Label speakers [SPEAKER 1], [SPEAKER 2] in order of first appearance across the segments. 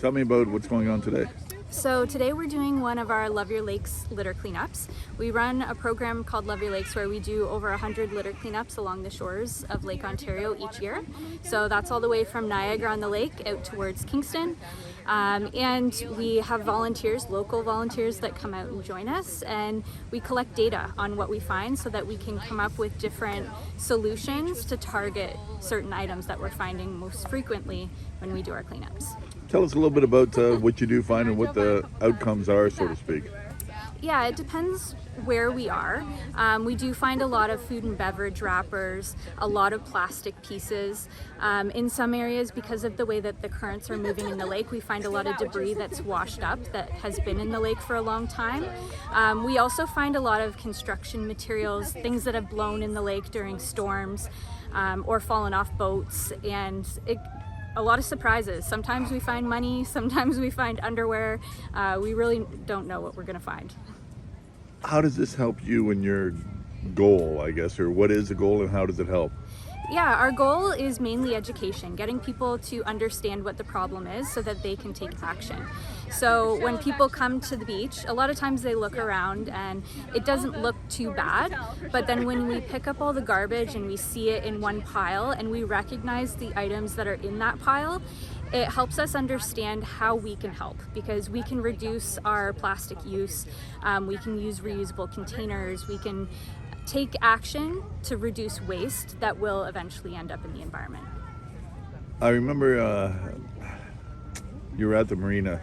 [SPEAKER 1] Tell me about what's going on today.
[SPEAKER 2] So today we're doing one of our Love Your Lakes litter cleanups. We run a program called Love Your Lakes where we do over 100 litter cleanups along the shores of Lake Ontario each year. So that's all the way from Niagara on the lake out towards Kingston. And we have volunteers, local volunteers that come out and join us, and we collect data on what we find so that we can come up with different solutions to target certain items that we're finding most frequently when we do our cleanups.
[SPEAKER 1] Tell us a little bit about what you do find and what the outcomes are, so to speak.
[SPEAKER 2] Yeah, it depends where we are. We do find a lot of food and beverage wrappers, a lot of plastic pieces. In some areas, because of the way that the currents are moving in the lake, we find a lot of debris that's washed up that has been in the lake for a long time. We also find a lot of construction materials, things that have blown in the lake during storms or fallen off boats, and a lot of surprises. Sometimes we find money, sometimes we find underwear. We really don't know what we're gonna find.
[SPEAKER 1] How does this help you in your goal, I guess, or what is the goal and how does it help?
[SPEAKER 2] Yeah, our goal is mainly education, getting people to understand what the problem is so that they can take action. So when people come to the beach, a lot of times they look around and it doesn't look too bad, but then when we pick up all the garbage and we see it in one pile and we recognize the items that are in that pile, it helps us understand how we can help, because we can reduce our plastic use, we can use reusable containers, we can take action to reduce waste that will eventually end up in the environment.
[SPEAKER 1] I remember you were at the marina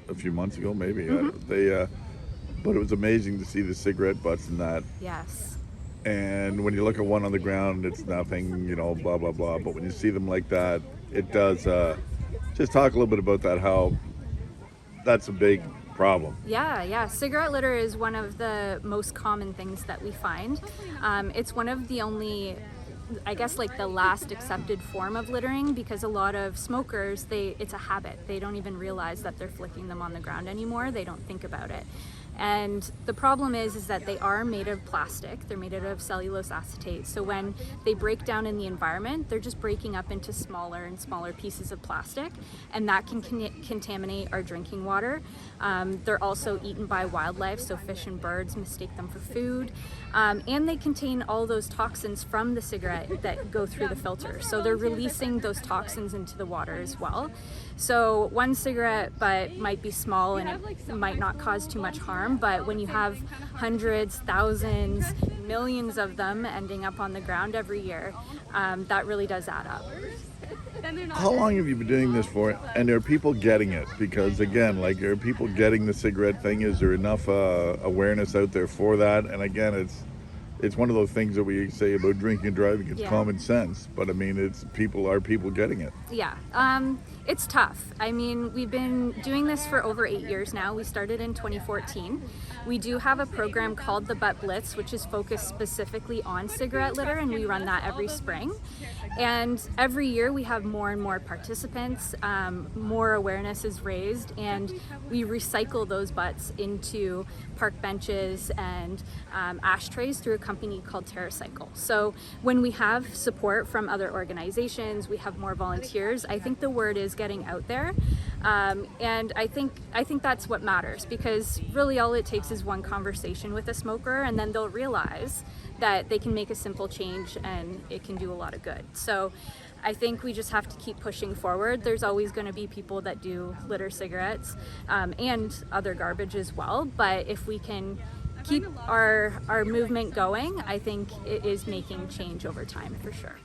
[SPEAKER 1] a few months ago, maybe. But it was amazing to see the cigarette butts and that.
[SPEAKER 2] Yes.
[SPEAKER 1] And when you look at one on the ground, it's nothing, blah, blah, blah. But when you see them like that, it does. Just talk a little bit about that, how that's a big problem.
[SPEAKER 2] Yeah. Cigarette litter is one of the most common things that we find. It's one of the only, I guess, like the last accepted form of littering, because a lot of smokers, it's a habit. They don't even realize that they're flicking them on the ground anymore. They don't think about it. And the problem is that they are made of plastic. They're made out of cellulose acetate. So when they break down in the environment, they're just breaking up into smaller and smaller pieces of plastic, and that can contaminate our drinking water. They're also eaten by wildlife, so fish and birds mistake them for food. And they contain all those toxins from the cigarette that go through the filter. So they're releasing those toxins into the water as well. So one cigarette butt might be small and it might not cause too much harm, but when you have hundreds, thousands, millions of them ending up on the ground every year, that really does add up.
[SPEAKER 1] How long have you been doing this for? And are people getting it? Because again, are people getting the cigarette thing? Is there enough awareness out there for that? And again, it's one of those things that we say about drinking and driving. It's common sense, but I mean, are people getting it?
[SPEAKER 2] Yeah, it's tough. I mean, we've been doing this for over 8 years now. We started in 2014. We do have a program called the Blitz, which is focused specifically on cigarette litter, and we run that every spring. And every year we have more and more participants, more awareness is raised, and we recycle those butts into park benches and ashtrays through a company called TerraCycle. So when we have support from other organizations, we have more volunteers, I think the word is getting out there. And I think that's what matters, because really all it takes is one conversation with a smoker, and then they'll realize that they can make a simple change and it can do a lot of good. So I think we just have to keep pushing forward. There's always going to be people that do litter cigarettes and other garbage as well, but if we can keep our movement going, I think it is making change over time for sure.